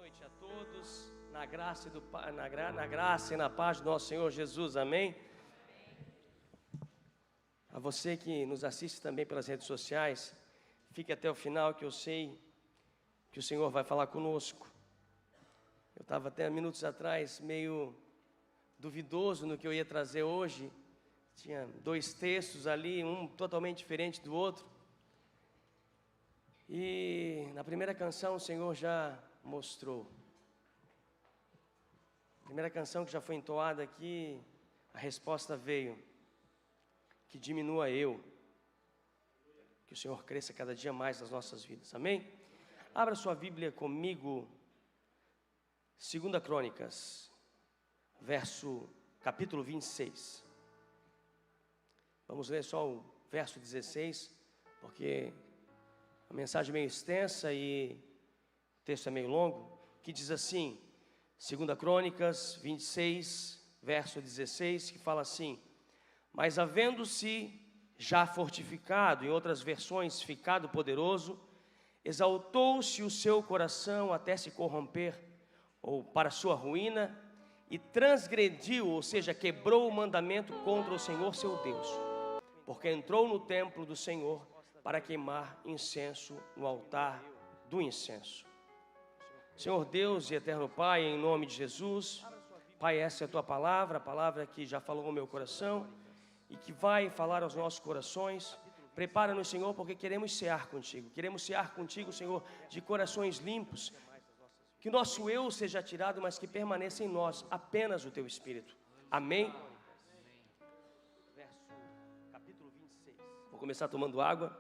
noite a todos, na graça e na paz do nosso Senhor Jesus, amém? A você que nos assiste também pelas redes sociais, fique até o final que eu sei que o Senhor vai falar conosco. Eu estava até minutos atrás meio duvidoso no que eu ia trazer hoje, tinha dois textos ali, um totalmente diferente do outro. E na primeira canção o Senhor já mostrou. A primeira canção que já foi entoada aqui, a resposta veio. Que diminua eu. Que o Senhor cresça cada dia mais nas nossas vidas. Amém? Abra sua Bíblia comigo. 2 Crônicas, capítulo 26. Vamos ler só o verso 16, porque a mensagem é meio extensa e o texto é meio longo, que diz assim, 2 Crônicas 26, verso 16, que fala assim: mas havendo-se já fortificado, em outras versões, ficado poderoso, exaltou-se o seu coração até se corromper, ou para sua ruína, e transgrediu, ou seja, quebrou o mandamento contra o Senhor seu Deus, porque entrou no templo do Senhor para queimar incenso no altar do incenso. Senhor Deus e eterno Pai, em nome de Jesus, Pai, essa é a Tua palavra, a palavra que já falou no meu coração e que vai falar aos nossos corações. Prepara-nos, Senhor, porque queremos cear contigo, Senhor, de corações limpos, que o nosso eu seja tirado, mas que permaneça em nós apenas o Teu Espírito. Amém? Capítulo 26. Vou começar tomando água,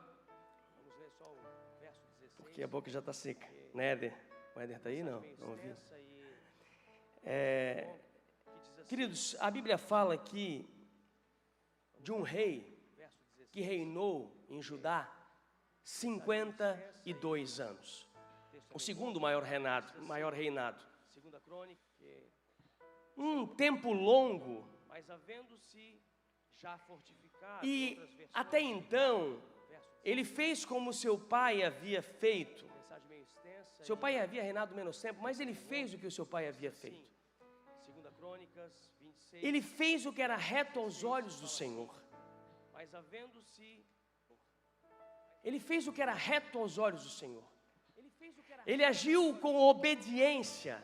porque a boca já está seca, né, Éder? O Éder está aí? Não ouvi. Queridos, a Bíblia fala aqui de um rei que reinou em Judá 52 anos. O segundo maior reinado. Um tempo longo. E até então, ele fez como seu pai havia feito. Seu pai havia reinado menos tempo, mas ele fez o que o seu pai havia feito. Ele fez o que era reto aos olhos do Senhor. Ele fez o que era reto aos olhos do Senhor. Ele agiu com obediência.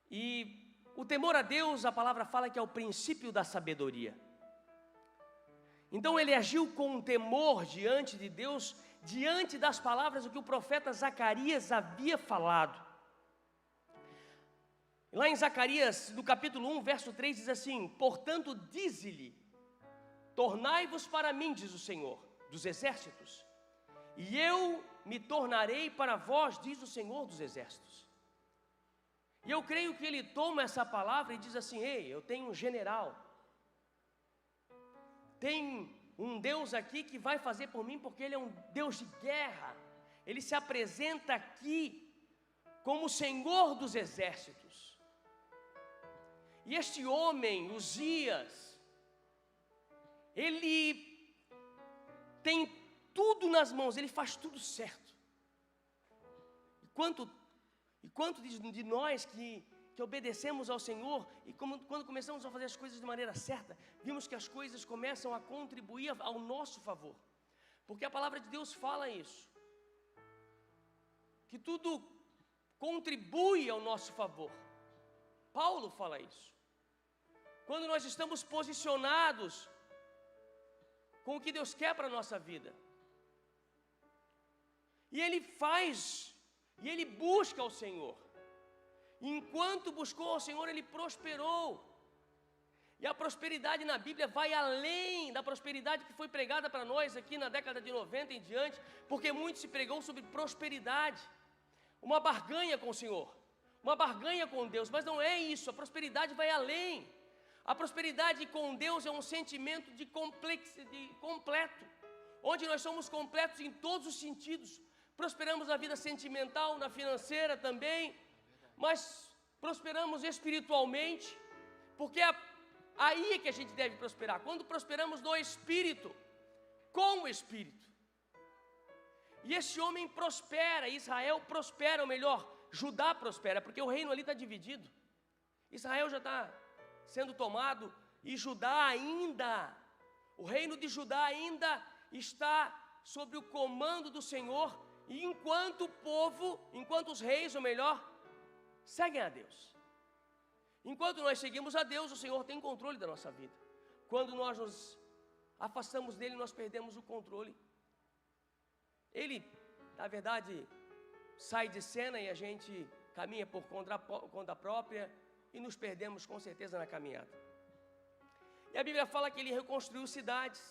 E o temor a Deus, a palavra fala que é o princípio da sabedoria. Então ele agiu com temor diante de Deus, diante das palavras do que o profeta Zacarias havia falado. Lá em Zacarias, no capítulo 1, verso 3, diz assim: portanto, dize-lhe, tornai-vos para mim, diz o Senhor dos exércitos, e eu me tornarei para vós, diz o Senhor dos exércitos. E eu creio que ele toma essa palavra e diz assim: ei, eu tenho um general, tem um Deus aqui que vai fazer por mim, porque ele é um Deus de guerra. Ele se apresenta aqui como o Senhor dos exércitos. E este homem, Uzias, ele tem tudo nas mãos, ele faz tudo certo. E quanto de nós que obedecemos ao Senhor, e quando começamos a fazer as coisas de maneira certa, vimos que as coisas começam a contribuir ao nosso favor. Porque a palavra de Deus fala isso, que tudo contribui ao nosso favor. Paulo fala isso. Quando nós estamos posicionados com o que Deus quer para a nossa vida. E ele faz, e ele busca ao Senhor. Enquanto buscou ao Senhor, ele prosperou. E a prosperidade na Bíblia vai além da prosperidade que foi pregada para nós aqui na década de 90 em diante, porque muito se pregou sobre prosperidade, uma barganha com o Senhor, uma barganha com Deus, mas não é isso, a prosperidade vai além. A prosperidade com Deus é um sentimento de completo, onde nós somos completos em todos os sentidos. Prosperamos na vida sentimental, na financeira também, mas prosperamos espiritualmente, porque aí é que a gente deve prosperar, quando prosperamos no Espírito, com o Espírito. E esse homem prospera, Israel prospera, ou melhor, Judá prospera, porque o reino ali está dividido. Israel já está sendo tomado, e Judá ainda, o reino de Judá ainda está sob o comando do Senhor, e enquanto o povo, enquanto os reis, ou melhor, seguem a Deus. Enquanto nós seguimos a Deus, o Senhor tem controle da nossa vida. Quando nós nos afastamos dele, nós perdemos o controle. Ele, na verdade, sai de cena e a gente caminha por conta própria e nos perdemos com certeza na caminhada. E a Bíblia fala que ele reconstruiu cidades.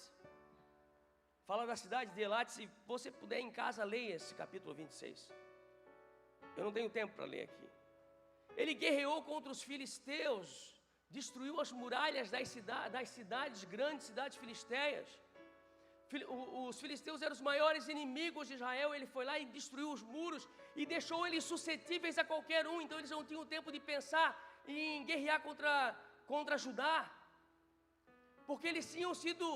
Fala da cidade de Elate. Se você puder em casa, leia esse capítulo 26. Eu não tenho tempo para ler aqui. Ele guerreou contra os filisteus, destruiu as muralhas das cidades, grandes cidades filisteias. Os filisteus eram os maiores inimigos de Israel. Ele foi lá e destruiu os muros e deixou eles suscetíveis a qualquer um. Então eles não tinham tempo de pensar em guerrear contra Judá, porque eles tinham sido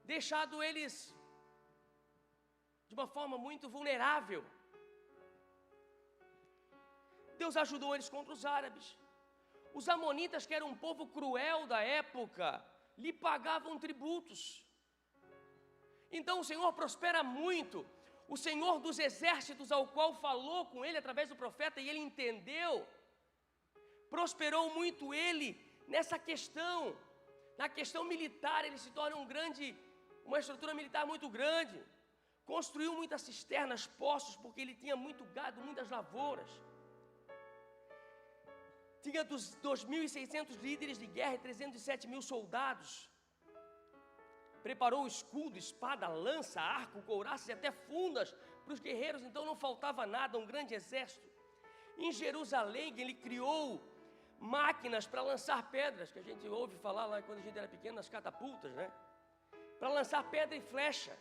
deixado eles de uma forma muito vulnerável. Deus ajudou eles contra os árabes. Os amonitas, que eram um povo cruel da época, lhe pagavam tributos. Então o Senhor prospera muito. O Senhor dos exércitos, ao qual falou com ele através do profeta, e ele entendeu, prosperou muito ele nessa questão. Na questão militar, ele se torna uma estrutura militar muito grande. Construiu muitas cisternas, poços, porque ele tinha muito gado, muitas lavouras. Tinha 2.600 líderes de guerra e 307.000 soldados. Preparou o escudo, espada, lança, arco, couraças e até fundas para os guerreiros. Então não faltava nada, um grande exército. Em Jerusalém ele criou máquinas para lançar pedras, que a gente ouve falar lá quando a gente era pequeno, nas catapultas, né? Para lançar pedra e flecha.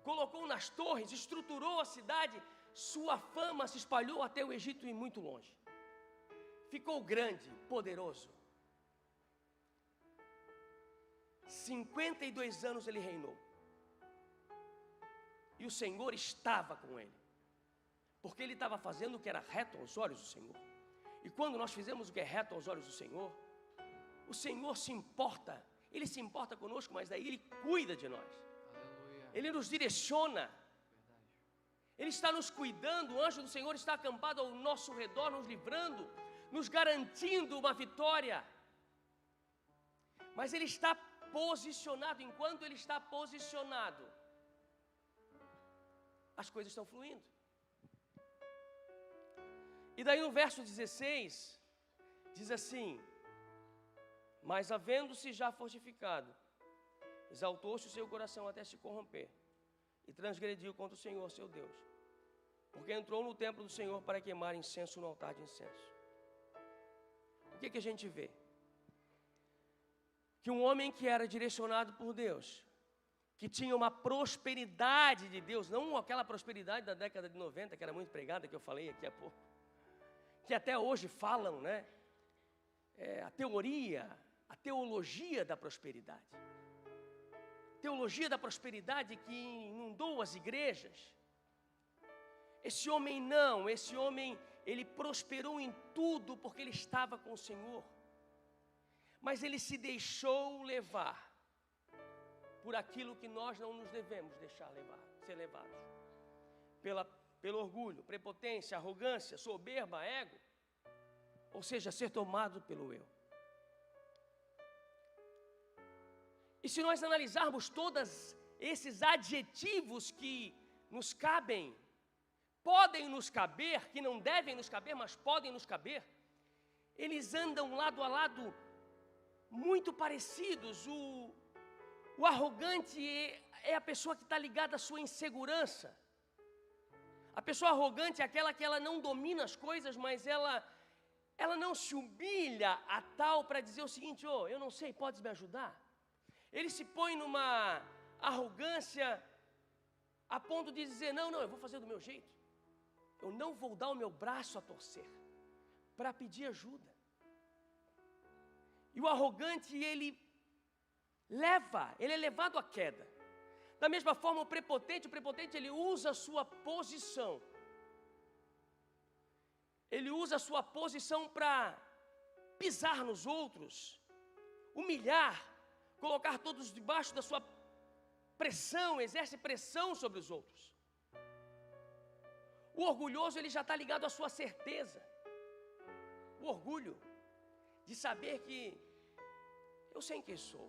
Colocou nas torres, estruturou a cidade. Sua fama se espalhou até o Egito e muito longe. Ficou grande, poderoso. 52 anos ele reinou. E o Senhor estava com ele, porque ele estava fazendo o que era reto aos olhos do Senhor. E quando nós fizemos o que é reto aos olhos do Senhor, o Senhor se importa. Ele se importa conosco, mas daí Ele cuida de nós. Aleluia. Ele nos direciona. Verdade. Ele está nos cuidando. O anjo do Senhor está acampado ao nosso redor, nos livrando, nos garantindo uma vitória. Mas Ele está posicionado. Enquanto Ele está posicionado, as coisas estão fluindo. E daí no verso 16, diz assim: mas havendo-se já fortificado, exaltou-se o seu coração até se corromper, e transgrediu contra o Senhor seu Deus, porque entrou no templo do Senhor para queimar incenso no altar de incenso. O que a gente vê? Que um homem que era direcionado por Deus, que tinha uma prosperidade de Deus, não aquela prosperidade da década de 90, que era muito pregada, que eu falei aqui há pouco, que até hoje falam, né? A teologia da prosperidade. Teologia da prosperidade que inundou as igrejas. Esse homem não, ele prosperou em tudo porque ele estava com o Senhor. Mas ele se deixou levar por aquilo que nós não nos devemos deixar ser levados. Pelo orgulho, prepotência, arrogância, soberba, ego. Ou seja, ser tomado pelo eu. E se nós analisarmos todos esses adjetivos que nos cabem, podem nos caber, que não devem nos caber, mas podem nos caber, eles andam lado a lado muito parecidos. O arrogante é a pessoa que está ligada à sua insegurança. A pessoa arrogante é aquela que ela não domina as coisas, mas ela não se humilha a tal para dizer o seguinte: eu não sei, podes me ajudar? Ele se põe numa arrogância a ponto de dizer: não, eu vou fazer do meu jeito. Eu não vou dar o meu braço a torcer para pedir ajuda. E o arrogante, ele é levado à queda. Da mesma forma, o prepotente ele usa a sua posição. Ele usa a sua posição para pisar nos outros, humilhar, colocar todos debaixo da sua pressão, exerce pressão sobre os outros. O orgulhoso, ele já está ligado à sua certeza. O orgulho de saber que eu sei quem sou.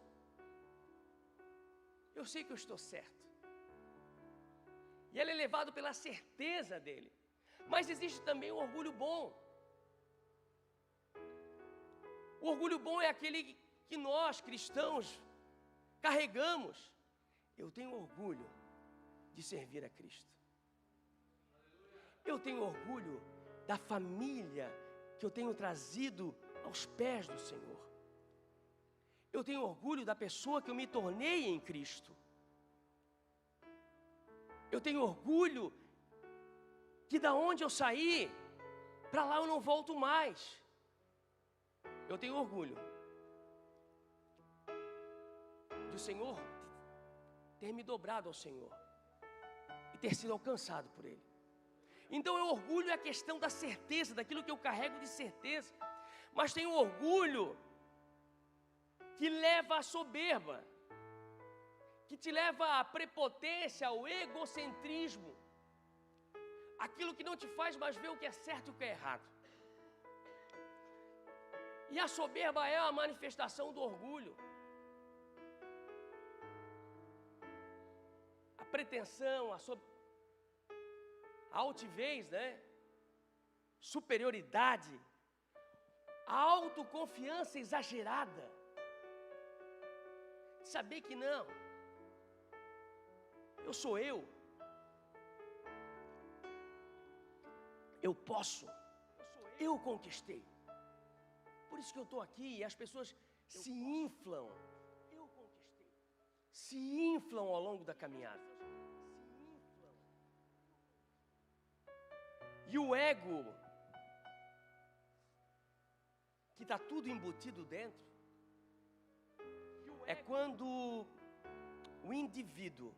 Eu sei que eu estou certo. E ele é levado pela certeza dele. Mas existe também o orgulho bom. O orgulho bom é aquele que nós, cristãos, carregamos. Eu tenho orgulho de servir a Cristo. Eu tenho orgulho da família que eu tenho trazido aos pés do Senhor. Eu tenho orgulho da pessoa que eu me tornei em Cristo. Eu tenho orgulho que da onde eu saí, para lá eu não volto mais. Eu tenho orgulho de o Senhor ter me dobrado ao Senhor e ter sido alcançado por Ele. Então o orgulho é a questão da certeza, daquilo que eu carrego de certeza. Mas tem o orgulho que leva à soberba, que te leva à prepotência, ao egocentrismo, aquilo que não te faz mais ver o que é certo e o que é errado. E a soberba é a manifestação do orgulho. A pretensão, a altivez, né? Superioridade, a autoconfiança exagerada. Saber que não, eu sou eu posso, eu conquistei. Por isso que eu estou aqui e as pessoas se inflam, se inflam ao longo da caminhada. E o ego, que está tudo embutido dentro, é quando o indivíduo,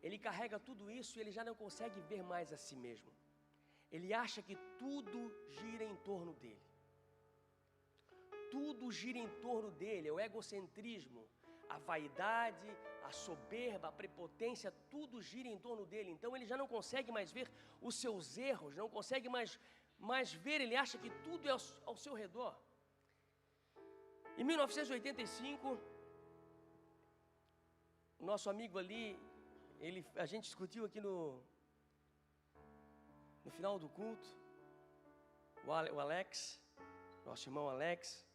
ele carrega tudo isso e ele já não consegue ver mais a si mesmo. Ele acha que tudo gira em torno dele. Tudo gira em torno dele, é o egocentrismo, a vaidade, a soberba, a prepotência, tudo gira em torno dele. Então ele já não consegue mais ver os seus erros, não consegue mais ver, ele acha que tudo é ao seu redor. Em 1985, o nosso amigo ali, a gente discutiu aqui no final do culto, o Alex, nosso irmão Alex,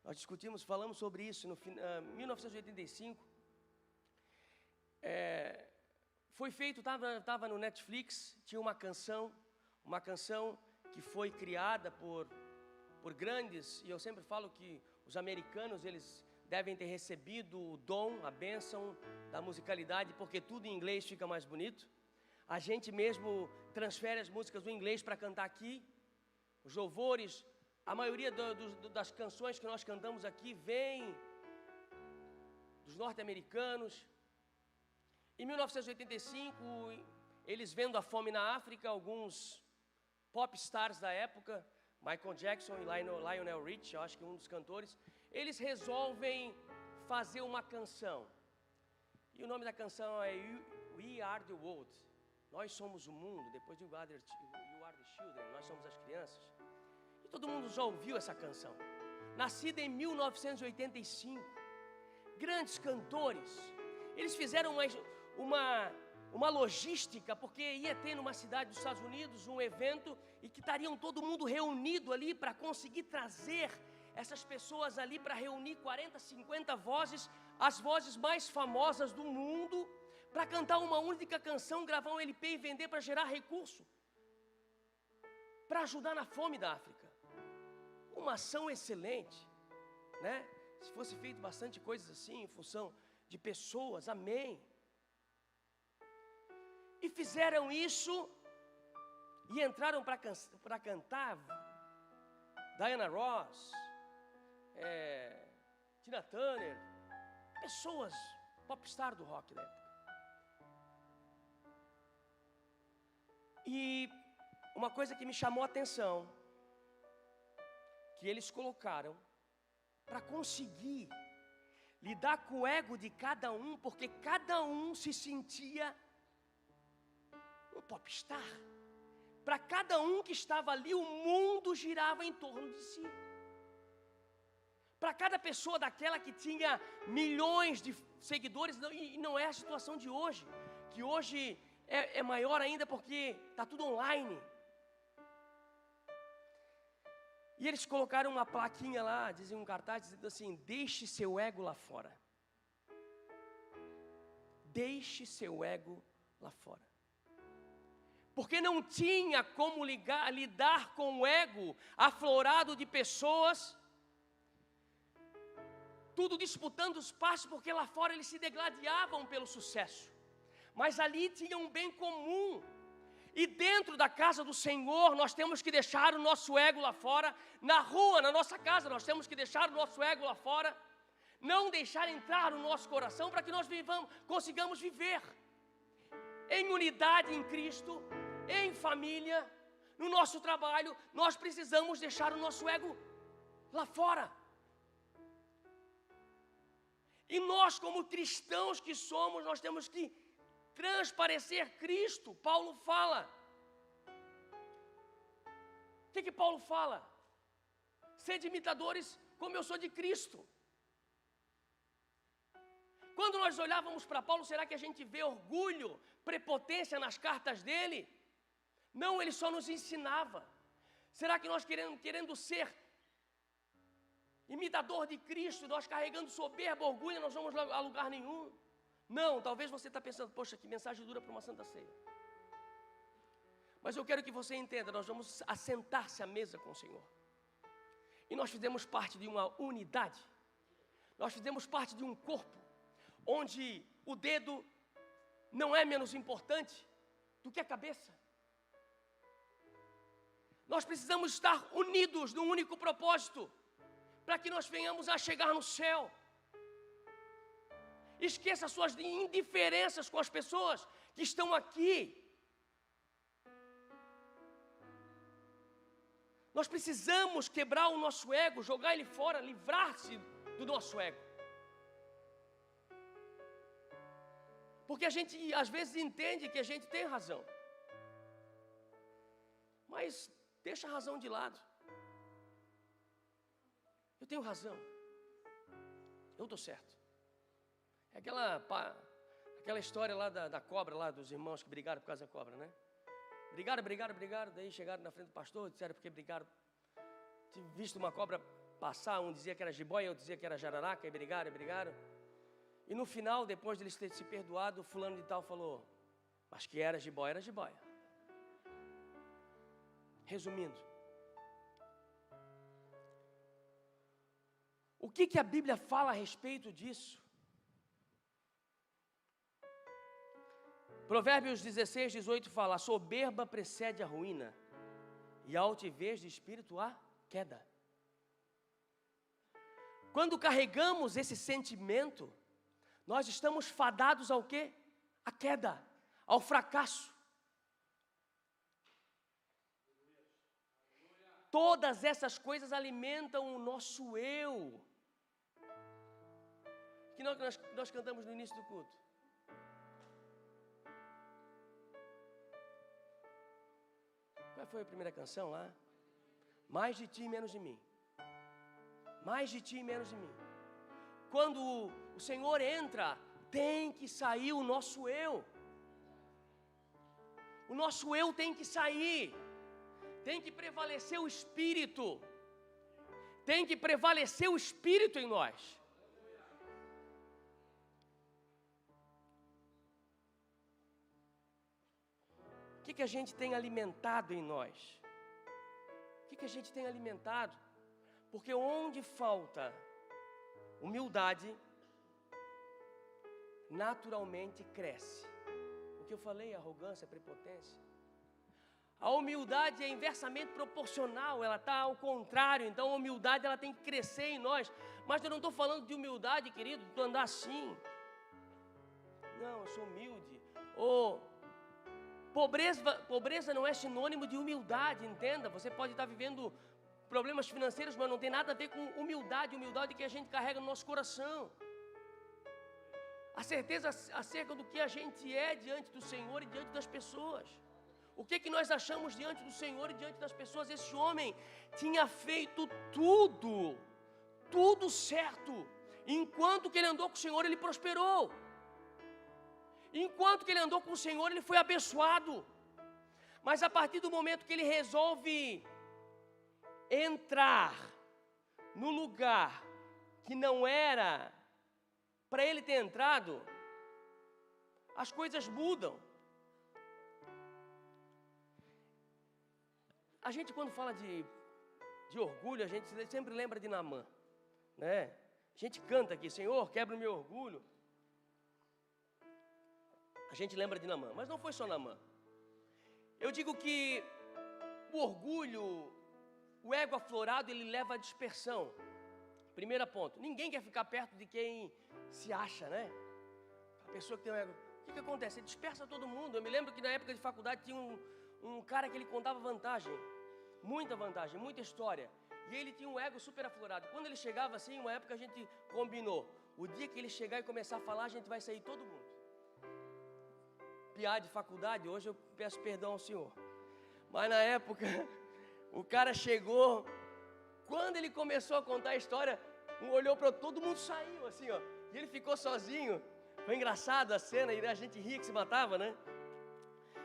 nós discutimos, falamos sobre isso. No 1985, foi feito, estava no Netflix, tinha uma canção que foi criada por grandes, e eu sempre falo que os americanos, eles devem ter recebido o dom, a bênção da musicalidade, porque tudo em inglês fica mais bonito. A gente mesmo transfere as músicas do inglês para cantar aqui. Os louvores, a maioria das canções que nós cantamos aqui vem dos norte-americanos. Em 1985, eles vendo a fome na África, alguns pop stars da época, Michael Jackson e Lionel Richie, eu acho que um dos cantores, eles resolvem fazer uma canção. E o nome da canção é We Are the World. Nós somos o mundo. Depois de You Are the Children, nós somos as crianças. E todo mundo já ouviu essa canção. Nascida em 1985. Grandes cantores. Eles fizeram uma logística, porque ia ter numa cidade dos Estados Unidos um evento e que estariam todo mundo reunido ali para conseguir trazer essas pessoas ali para reunir 40, 50 vozes, as vozes mais famosas do mundo, para cantar uma única canção, gravar um LP e vender para gerar recurso, para ajudar na fome da África. Uma ação excelente, né? Se fosse feito bastante coisas assim, em função de pessoas, amém. E fizeram isso, e entraram para cantar Diana Ross, Tina Turner, pessoas popstar do rock da época. E uma coisa que me chamou a atenção, que eles colocaram para conseguir lidar com o ego de cada um, porque cada um se sentia um popstar. Para cada um que estava ali, o mundo girava em torno de si. Para cada pessoa daquela que tinha milhões de seguidores, e não é a situação de hoje, que hoje é maior ainda porque está tudo online. E eles colocaram uma plaquinha lá, diziam um cartaz dizendo assim: deixe seu ego lá fora. Deixe seu ego lá fora. Porque não tinha como lidar com o ego aflorado de pessoas, tudo disputando espaço, porque lá fora eles se degladiavam pelo sucesso. Mas ali tinha um bem comum. E dentro da casa do Senhor, nós temos que deixar o nosso ego lá fora. Na rua, na nossa casa, nós temos que deixar o nosso ego lá fora. Não deixar entrar no nosso coração, para que nós consigamos viver em unidade em Cristo, em família, no nosso trabalho. Nós precisamos deixar o nosso ego lá fora. E nós, como cristãos que somos, nós temos que transparecer Cristo. Paulo fala. O que Paulo fala? Sede imitadores como eu sou de Cristo. Quando nós olhávamos para Paulo, será que a gente vê orgulho, prepotência nas cartas dele? Não, ele só nos ensinava. Será que nós querendo ser imitador de Cristo, nós carregando soberba, orgulho, nós vamos a lugar nenhum? Não, talvez você está pensando: poxa, que mensagem dura para uma Santa Ceia. Mas eu quero que você entenda, nós vamos assentar-se à mesa com o Senhor. E nós fizemos parte de uma unidade. Nós fizemos parte de um corpo, onde o dedo não é menos importante do que a cabeça. Nós precisamos estar unidos num único propósito, para que nós venhamos a chegar no céu. Esqueça suas indiferenças com as pessoas que estão aqui. Nós precisamos quebrar o nosso ego, jogar ele fora, livrar-se do nosso ego. Porque a gente às vezes entende que a gente tem razão, mas deixa a razão de lado. Eu tenho razão, eu estou certo. É aquela história lá da cobra, lá dos irmãos que brigaram por causa da cobra, né? Brigaram, daí chegaram na frente do pastor, disseram porque brigaram. Tive visto uma cobra passar, um dizia que era jiboia, outro dizia que era jararaca, e brigaram. E no final, depois de eles terem se perdoado, o fulano de tal falou: mas que era jiboia, era jiboia. Resumindo, o que a Bíblia fala a respeito disso? Provérbios 16, 18 fala: a soberba precede a ruína, e a altivez de espírito a queda. Quando carregamos esse sentimento, nós estamos fadados ao quê? A queda, ao fracasso. Todas essas coisas alimentam o nosso eu. Que nós cantamos no início do culto. Qual foi a primeira canção lá? Mais de ti e menos de mim. Mais de ti e menos de mim. Quando o Senhor entra, tem que sair o nosso eu. O nosso eu tem que sair. Tem que prevalecer o Espírito. Tem que prevalecer o Espírito em nós. O que a gente tem alimentado em nós? O que a gente tem alimentado? Porque onde falta humildade, naturalmente cresce. O que eu falei, arrogância, prepotência. A humildade é inversamente proporcional, ela está ao contrário. Então a humildade ela tem que crescer em nós. Mas eu não estou falando de humildade, querido, de andar assim. Não, eu sou humilde. Ou Pobreza não é sinônimo de humildade, entenda. Você pode estar vivendo problemas financeiros, mas não tem nada a ver com humildade que a gente carrega no nosso coração. A certeza acerca do que a gente é diante do Senhor e diante das pessoas. O que nós achamos diante do Senhor e diante das pessoas? Esse homem tinha feito tudo certo. Enquanto que ele andou com o Senhor, ele prosperou. Enquanto que ele andou com o Senhor, ele foi abençoado. Mas a partir do momento que ele resolve entrar no lugar que não era para ele ter entrado, as coisas mudam. A gente, quando fala de orgulho, a gente sempre lembra de Naamã, né? A gente canta aqui, Senhor, quebra o meu orgulho. A gente lembra de Naamã, mas não foi só Naamã. Eu digo que o orgulho, o ego aflorado, ele leva à dispersão. Primeiro ponto, ninguém quer ficar perto de quem se acha, né? A pessoa que tem um ego. O que acontece? Ele dispersa todo mundo. Eu me lembro que na época de faculdade tinha um cara que ele contava vantagem. Muita vantagem, muita história. E ele tinha um ego super aflorado. Quando ele chegava assim, uma época a gente combinou. O dia que ele chegar e começar a falar, a gente vai sair todo mundo. Piada de faculdade, hoje eu peço perdão ao senhor. Mas na época, o cara chegou, quando ele começou a contar a história, um olhou para todo mundo saiu assim, ó. E ele ficou sozinho. Foi engraçado a cena, e a gente ria que se matava, né?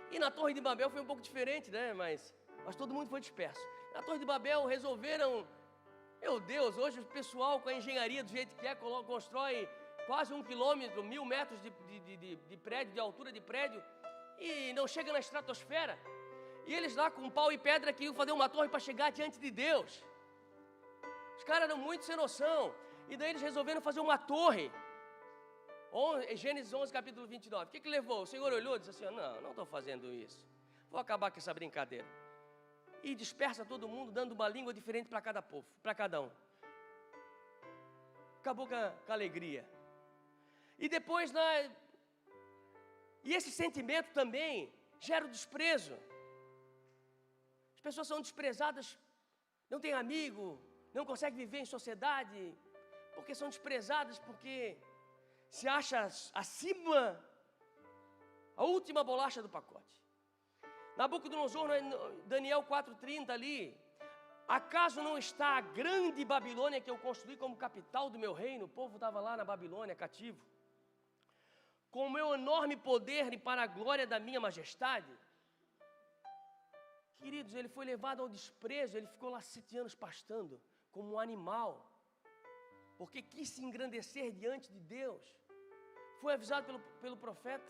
E na Torre de Babel foi um pouco diferente, né? Mas todo mundo foi disperso. Na Torre de Babel resolveram, meu Deus, hoje o pessoal com a engenharia do jeito que é, constrói quase 1 quilômetro, 1000 metros de prédio, de altura de prédio, e não chega na estratosfera. E eles lá com pau e pedra queriam fazer uma torre para chegar diante de Deus. Os caras eram muito sem noção. E daí eles resolveram fazer uma torre. Gênesis 11, capítulo 29. O que levou? O Senhor olhou e disse assim, não estou fazendo isso. Vou acabar com essa brincadeira. E dispersa todo mundo, dando uma língua diferente para cada povo, para cada um. Acabou com a alegria. E depois, e esse sentimento também gera o desprezo. As pessoas são desprezadas, não têm amigo, não conseguem viver em sociedade, porque são desprezadas, porque se acha acima, a última bolacha do pacote. Nabucodonosor, Daniel 4,30 ali, acaso não está a grande Babilônia que eu construí como capital do meu reino? O povo estava lá na Babilônia, cativo, com o meu enorme poder e para a glória da minha majestade. Queridos, ele foi levado ao desprezo, ele ficou lá 7 anos pastando, como um animal, porque quis se engrandecer diante de Deus. Foi avisado pelo profeta,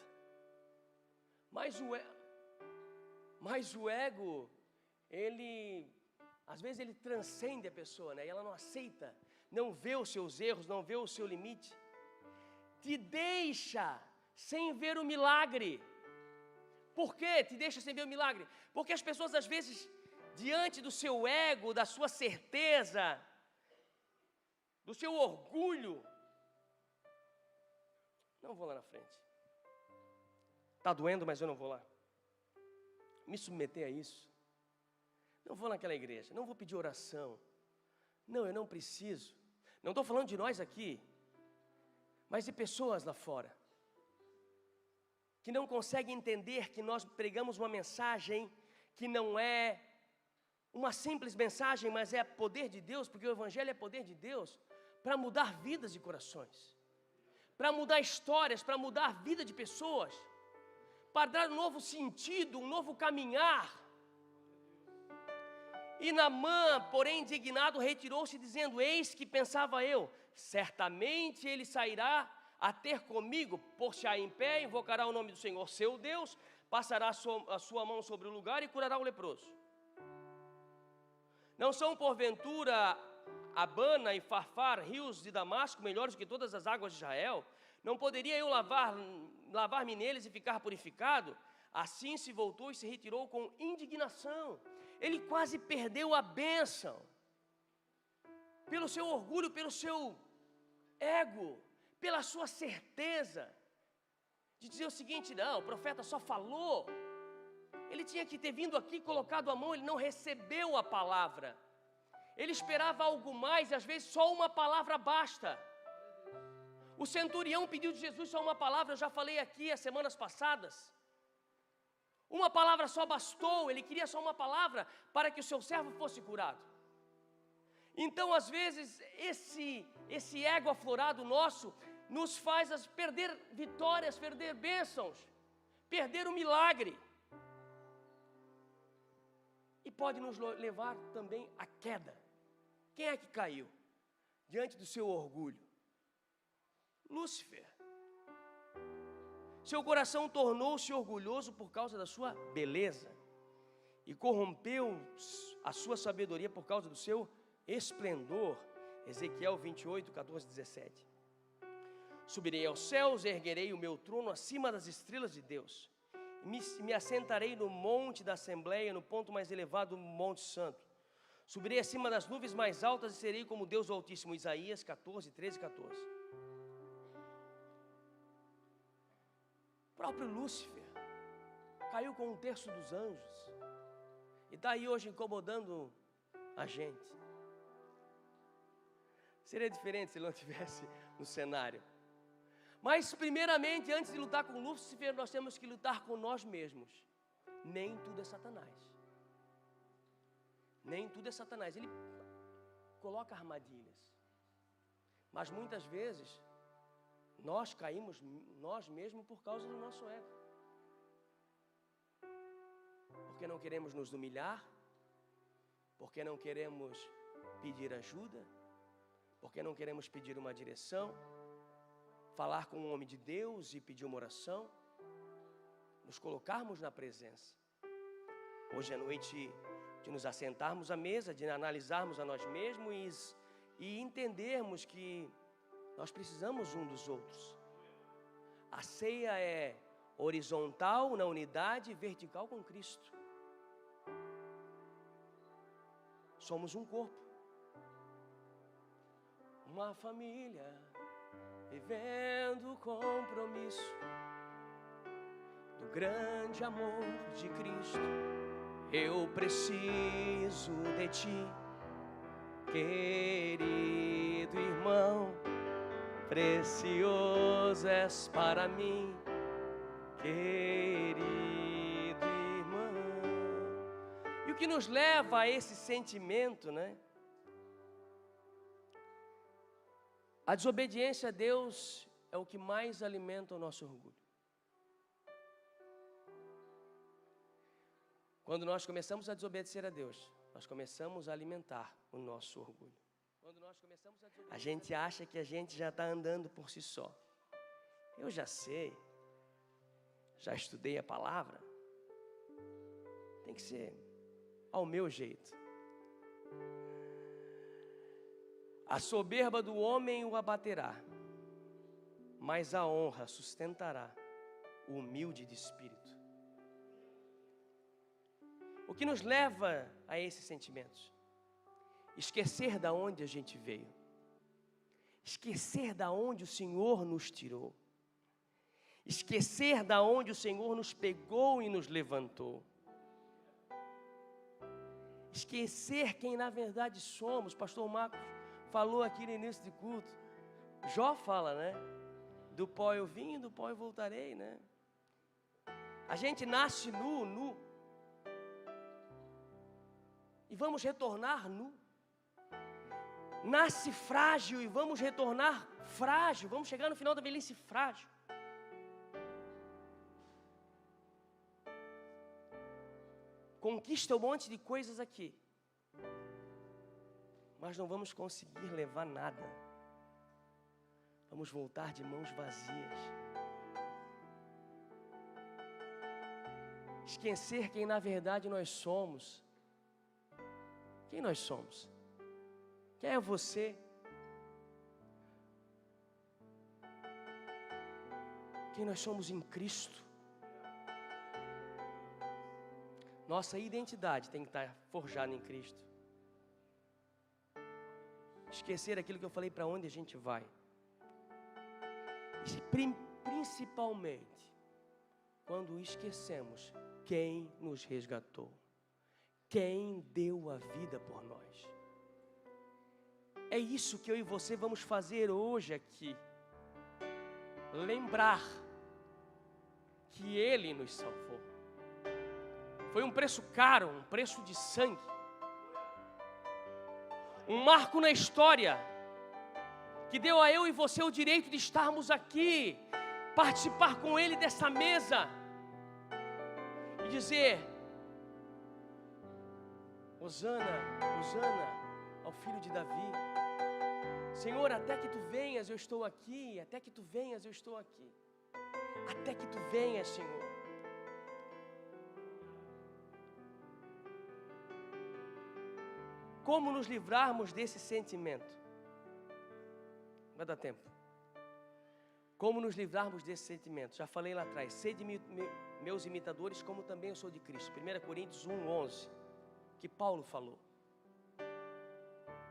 mas o ego, às vezes ele transcende a pessoa, né? E ela não aceita, não vê os seus erros, não vê o seu limite, te deixa sem ver o milagre. Por que te deixa sem ver o milagre? Porque as pessoas às vezes, diante do seu ego, da sua certeza, do seu orgulho, não vou lá na frente. Está doendo, mas eu não vou lá me submeter a isso. Não vou naquela igreja, não vou pedir oração. Não, eu não preciso. Não estou falando de nós aqui, mas de pessoas lá fora, que não conseguem entender que nós pregamos uma mensagem que não é uma simples mensagem, mas é poder de Deus, porque o Evangelho é poder de Deus, para mudar vidas e corações, para mudar histórias, para mudar a vida de pessoas, para dar um novo sentido, um novo caminhar. E Naamã, porém indignado, retirou-se dizendo, eis que pensava eu, certamente ele sairá a ter comigo, por-se-á em pé, invocará o nome do Senhor seu Deus, passará a sua mão sobre o lugar e curará o leproso. Não são porventura Abana e Farfar, rios de Damasco, melhores que todas as águas de Israel? Não poderia eu lavar-me neles e ficar purificado? Assim se voltou e se retirou com indignação. Ele quase perdeu a bênção, pelo seu orgulho, pelo seu ego, pela sua certeza, de dizer o seguinte, não, o profeta só falou, Ele tinha que ter vindo aqui, colocado a mão, ele não recebeu a palavra. Ele esperava algo mais e às vezes só uma palavra basta. O centurião pediu de Jesus só uma palavra, eu já falei aqui as semanas passadas. Uma palavra só bastou, ele queria só uma palavra para que o seu servo fosse curado. Então, às vezes, esse ego aflorado nosso nos faz perder vitórias, perder bênçãos, perder o milagre. E pode nos levar também à queda. Quem é que caiu diante do seu orgulho? Lúcifer. Seu coração tornou-se orgulhoso por causa da sua beleza e corrompeu a sua sabedoria por causa do seu esplendor. Ezequiel 28, 14, 17. Subirei aos céus, erguerei o meu trono acima das estrelas de Deus. Me assentarei no monte da Assembleia, no ponto mais elevado do Monte Santo. Subirei acima das nuvens mais altas e serei como Deus o Altíssimo. Isaías 14, 13 e 14. O próprio Lúcifer caiu com 1/3 dos anjos e está aí hoje incomodando a gente. Seria diferente se ele não estivesse no cenário. Mas primeiramente, antes de lutar com Lúcifer, nós temos que lutar com nós mesmos. Nem tudo é Satanás. Nem tudo é Satanás. Ele coloca armadilhas. Mas muitas vezes nós caímos nós mesmos por causa do nosso ego. Porque não queremos nos humilhar, porque não queremos pedir ajuda, porque não queremos pedir uma direção, falar com um homem de Deus e pedir uma oração, nos colocarmos na presença. Hoje é noite de nos assentarmos à mesa, de analisarmos a nós mesmos e entendermos que nós precisamos um dos outros. A ceia é horizontal na unidade e vertical com Cristo. Somos um corpo, uma família, vivendo o compromisso do grande amor de Cristo. Eu preciso de ti, querido irmão, precioso és para mim, querido irmão. E o que nos leva a esse sentimento, né? A desobediência a Deus é o que mais alimenta o nosso orgulho. Quando nós começamos a desobedecer a Deus, nós começamos a alimentar o nosso orgulho. A gente acha que a gente já está andando por si só. Eu já sei, já estudei a palavra, tem que ser ao meu jeito. A soberba do homem o abaterá, mas a honra sustentará o humilde de espírito. O que nos leva a esses sentimentos? Esquecer da onde a gente veio. Esquecer da onde o Senhor nos tirou. Esquecer da onde o Senhor nos pegou e nos levantou. Esquecer quem na verdade somos. Pastor Marcos falou aqui no início de culto. Jó fala, né? Do pó eu vim, do pó eu voltarei, né? A gente nasce nu. E vamos retornar nu. Nasce frágil e vamos retornar frágil. Vamos chegar no final da velhice frágil. Conquista um monte de coisas aqui, mas não vamos conseguir levar nada. Vamos voltar de mãos vazias. Esquecer quem na verdade nós somos. Quem nós somos? Quem é você? Quem nós somos em Cristo? Nossa identidade tem que estar forjada em Cristo. Esquecer aquilo que eu falei, para onde a gente vai. E principalmente, quando esquecemos quem nos resgatou, quem deu a vida por nós. É isso que eu e você vamos fazer hoje aqui. Lembrar que Ele nos salvou. Foi um preço caro, um preço de sangue. Um marco na história que deu a eu e você o direito de estarmos aqui, participar com Ele dessa mesa e dizer: Hosana, Hosana ao filho de Davi. Senhor, até que Tu venhas eu estou aqui, até que Tu venhas eu estou aqui. Até que Tu venhas, Senhor. Como nos livrarmos desse sentimento? Vai dar tempo. Como nos livrarmos desse sentimento? Já falei lá atrás. Sede meus imitadores, como também eu sou de Cristo. 1 Coríntios 1:11, que Paulo falou.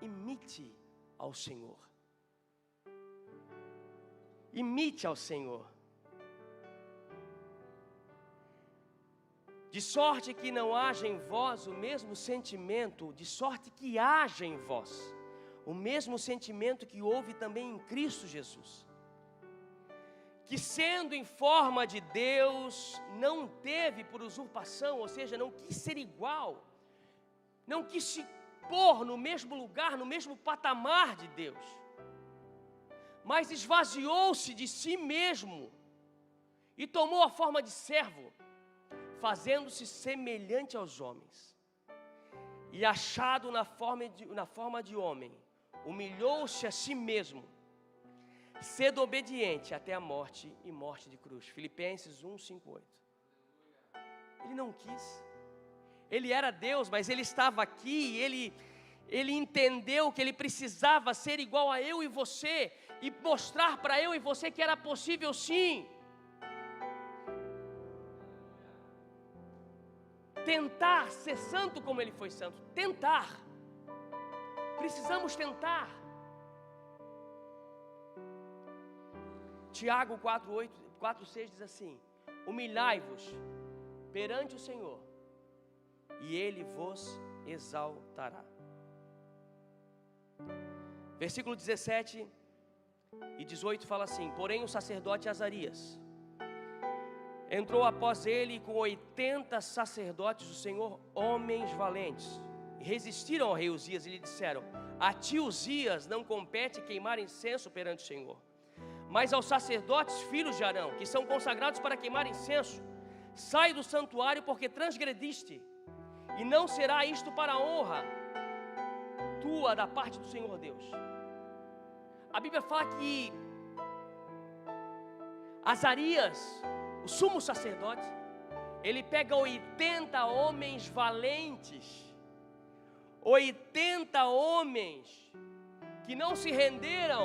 Imite ao Senhor. Imite ao Senhor. De sorte que não haja em vós o mesmo sentimento, de sorte que haja em vós o mesmo sentimento que houve também em Cristo Jesus, que sendo em forma de Deus, não teve por usurpação, ou seja, não quis ser igual, não quis se pôr no mesmo lugar, no mesmo patamar de Deus, mas esvaziou-se de si mesmo e tomou a forma de servo, fazendo-se semelhante aos homens, e achado na forma de homem, humilhou-se a si mesmo, sendo obediente até a morte e morte de cruz. Filipenses 1:5-8. Ele não quis, ele era Deus, mas ele estava aqui, ele entendeu que ele precisava ser igual a eu e você, e mostrar para eu e você que era possível sim. Tentar ser santo como Ele foi santo. Tentar. Precisamos tentar. Tiago 4:6 diz assim: humilhai-vos perante o Senhor, e Ele vos exaltará. Versículo 17 e 18 fala assim: porém o sacerdote Azarias entrou após ele com 80 sacerdotes do Senhor, homens valentes, e resistiram ao rei Uzias e lhe disseram: a ti, Uzias, não compete queimar incenso perante o Senhor, mas aos sacerdotes filhos de Arão, que são consagrados para queimar incenso, sai do santuário, porque transgrediste, e não será isto para a honra tua da parte do Senhor Deus. A Bíblia fala que Azarias, o sumo sacerdote, ele pega 80 homens valentes, 80 homens que não se renderam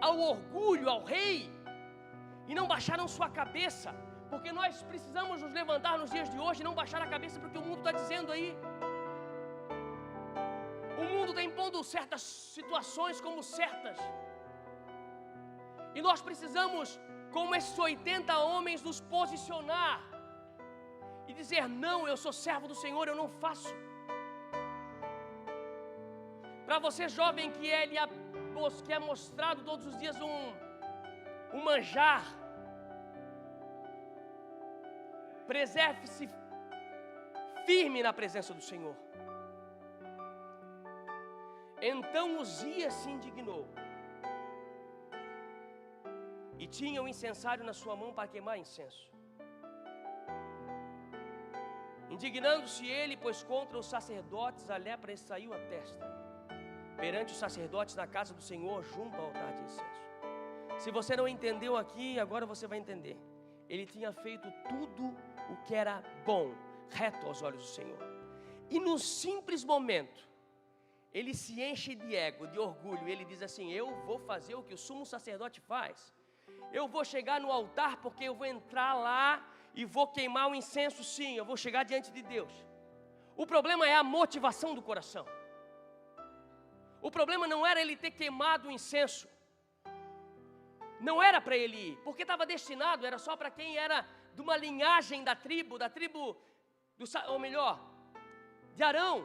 ao orgulho, ao rei, e não baixaram sua cabeça, porque nós precisamos nos levantar nos dias de hoje e não baixar a cabeça para o que o mundo está dizendo aí. O mundo está impondo certas situações como certas, e nós precisamos, como esses 80 homens, nos posicionar e dizer: não, eu sou servo do Senhor, eu não faço. Para você jovem que é mostrado todos os dias um manjar, preserve-se firme na presença do Senhor. Então Uzias se indignou e tinha um incensário na sua mão para queimar incenso. Indignando-se ele, pois contra os sacerdotes a lepra lhe saiu a testa, perante os sacerdotes na casa do Senhor, junto ao altar de incenso. Se você não entendeu aqui, agora você vai entender. Ele tinha feito tudo o que era bom, reto aos olhos do Senhor. E num simples momento, ele se enche de ego, de orgulho, e ele diz assim: eu vou fazer o que o sumo sacerdote faz. Eu vou chegar no altar porque eu vou entrar lá e vou queimar o incenso, sim, eu vou chegar diante de Deus. O problema é a motivação do coração. O problema não era ele ter queimado o incenso. Não era para ele ir, porque estava destinado, era só para quem era de uma linhagem da tribo, ou melhor, de Arão,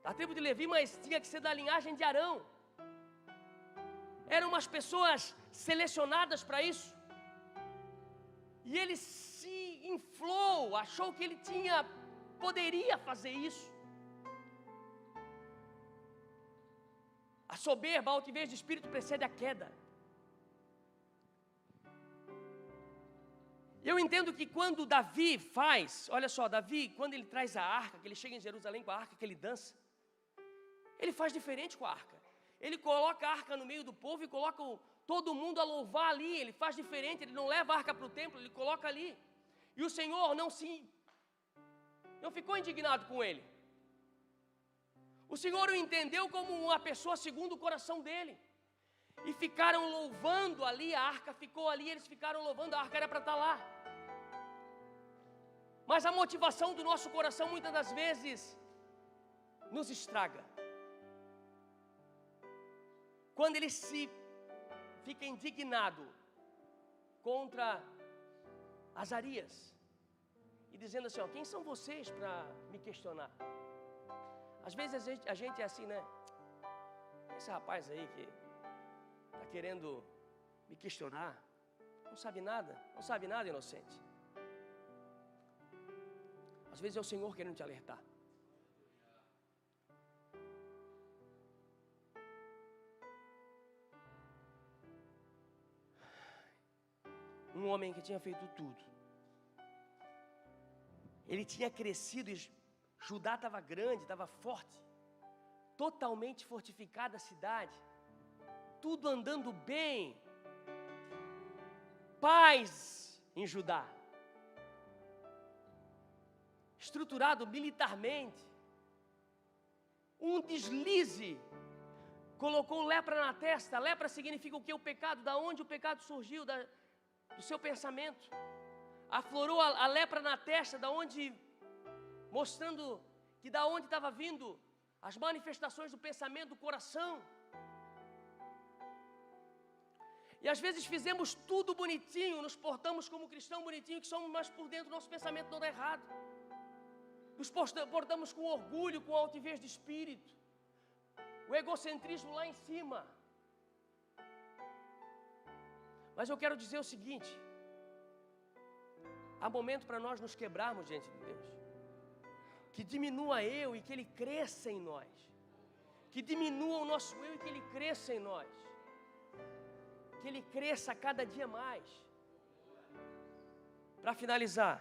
da tribo de Levi, mas tinha que ser da linhagem de Arão. Eram umas pessoas selecionadas para isso. E ele se inflou, achou que ele poderia fazer isso. A soberba, a altivez de espírito precede a queda. Eu entendo que quando Davi olha só, Davi, quando ele traz a arca, que ele chega em Jerusalém com a arca, que ele dança, ele faz diferente com a arca. Ele coloca a arca no meio do povo e coloca todo mundo a louvar ali. Ele faz diferente, ele não leva a arca para o templo, ele coloca ali. E o Senhor não ficou indignado com ele. O Senhor o entendeu como uma pessoa segundo o coração dele. E ficaram louvando ali, a arca ficou ali, eles ficaram louvando, a arca era para estar lá. Mas a motivação do nosso coração muitas das vezes nos estraga. Quando ele fica indignado contra Azarias e dizendo assim, quem são vocês para me questionar? Às vezes a gente é assim, né? Esse rapaz aí que está querendo me questionar, não sabe nada, inocente. Às vezes é o Senhor querendo te alertar. Um homem que tinha feito tudo. Ele tinha crescido e Judá estava grande, estava forte. Totalmente fortificada a cidade. Tudo andando bem. Paz em Judá. Estruturado militarmente. Um deslize. Colocou lepra na testa. Lepra significa o que? O pecado. Da onde o pecado surgiu? Do seu pensamento. Aflorou a lepra na testa, mostrando que da onde estava vindo as manifestações do pensamento, do coração. E às vezes fizemos tudo bonitinho, nos portamos como cristão bonitinho que somos, mas por dentro nosso pensamento todo é errado. Nos portamos com orgulho, com altivez de espírito, o egocentrismo lá em cima. Mas eu quero dizer o seguinte: há momento para nós nos quebrarmos diante de Deus. Que diminua eu e que Ele cresça em nós. Que diminua o nosso eu e que Ele cresça em nós. Que Ele cresça cada dia mais. Para finalizar,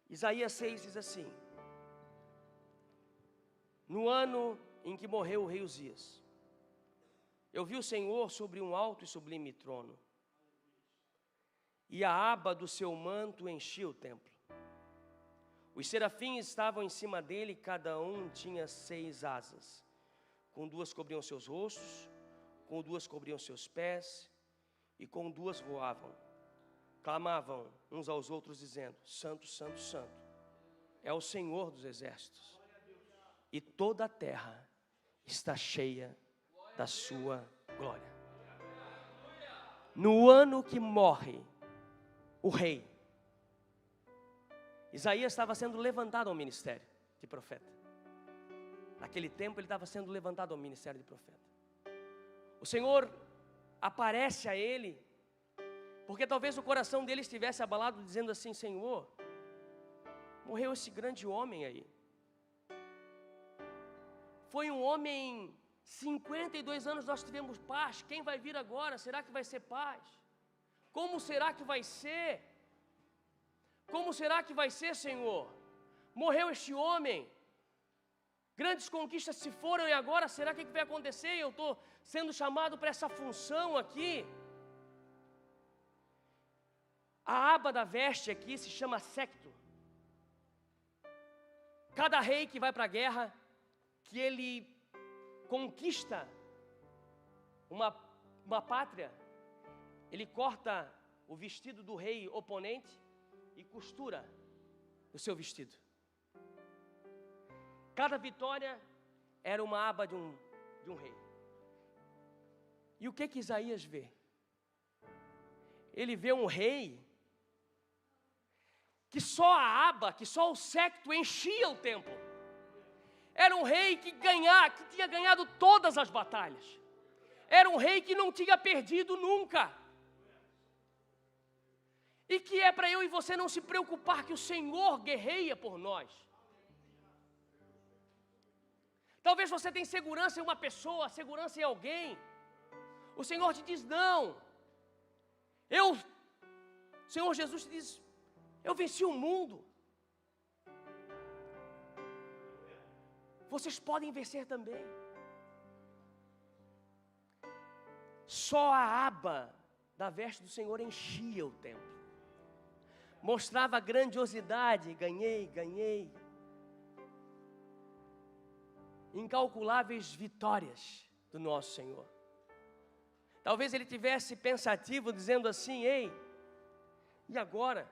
Isaías 6 diz assim: no ano em que morreu o rei Uzias, eu vi o Senhor sobre um alto e sublime trono, e a aba do seu manto enchia o templo. Os serafins estavam em cima dele, cada um tinha 6 asas. Com 2 cobriam seus rostos, com 2 cobriam seus pés, e com 2 voavam. Clamavam uns aos outros, dizendo: Santo, Santo, Santo, é o Senhor dos exércitos, e toda a terra está cheia da sua glória. No ano que morre o rei, Isaías estava sendo levantado ao ministério de profeta. Naquele tempo ele estava sendo levantado ao ministério de profeta. O Senhor aparece a ele, porque talvez o coração dele estivesse abalado, dizendo assim: Senhor, morreu esse grande homem aí. Foi um homem, 52 anos nós tivemos paz. Quem vai vir agora? Será que vai ser paz? Como será que vai ser? Como será que vai ser, Senhor? Morreu este homem. Grandes conquistas se foram e agora será que vai acontecer? Eu estou sendo chamado para essa função aqui. A aba da veste aqui se chama séquito. Cada rei que vai para a guerra, que ele conquista uma pátria, ele corta o vestido do rei oponente e costura o seu vestido. Cada vitória era uma aba de um rei. E o que Isaías vê? ele vê um rei que só a aba, que só o séquito enchia o templo. Era um rei que tinha ganhado todas as batalhas. Era um rei que não tinha perdido nunca. E que é para eu e você não se preocupar que o Senhor guerreia por nós. Talvez você tenha segurança em uma pessoa, segurança em alguém. O Senhor te diz, não. O Senhor Jesus te diz, eu venci o mundo. Vocês podem vencer também. Só a aba da veste do Senhor enchia o templo. Mostrava grandiosidade, ganhei. Incalculáveis vitórias do nosso Senhor. Talvez ele tivesse pensativo, dizendo assim, ei, e agora?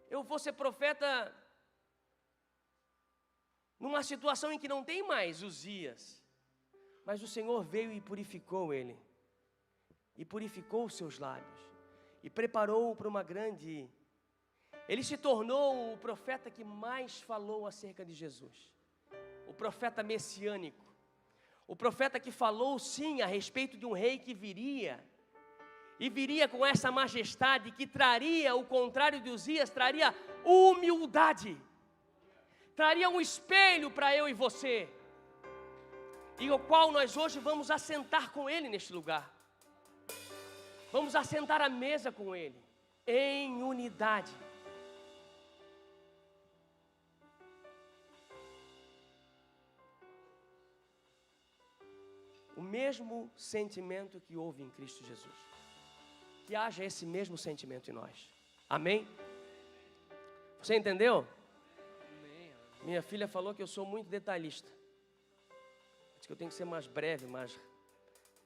Eu vou ser profeta numa situação em que não tem mais Uzias. Mas o Senhor veio e purificou ele. E purificou os seus lábios. E preparou-o para uma grande... Ele se tornou o profeta que mais falou acerca de Jesus. O profeta messiânico. O profeta que falou sim a respeito de um rei que viria. E viria com essa majestade que traria, o contrário de Uzias, traria humildade. Traria um espelho para eu e você. E o qual nós hoje vamos assentar com ele neste lugar. Vamos assentar à mesa com ele, em unidade. O mesmo sentimento que houve em Cristo Jesus. Que haja esse mesmo sentimento em nós. Amém? Você entendeu? Amém. Minha filha falou que eu sou muito detalhista. Diz que eu tenho que ser mais breve, mais...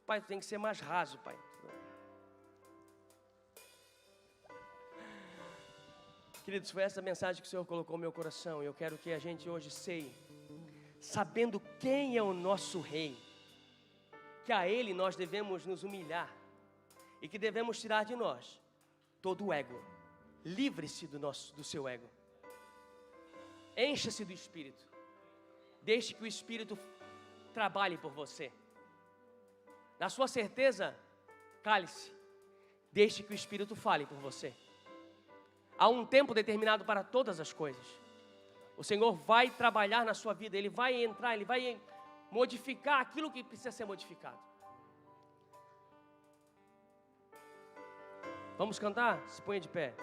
Pai, tu tem que ser mais raso, pai. Queridos, foi essa mensagem que o Senhor colocou no meu coração. E eu quero que a gente hoje sei, sabendo quem é o nosso rei, que a Ele nós devemos nos humilhar. E que devemos tirar de nós todo o ego. Livre-se do seu ego. Encha-se do Espírito. Deixe que o Espírito trabalhe por você. Na sua certeza, cale-se. Deixe que o Espírito fale por você. Há um tempo determinado para todas as coisas. O Senhor vai trabalhar na sua vida. Ele vai entrar, Ele vai modificar aquilo que precisa ser modificado. Vamos cantar? Se ponha de pé.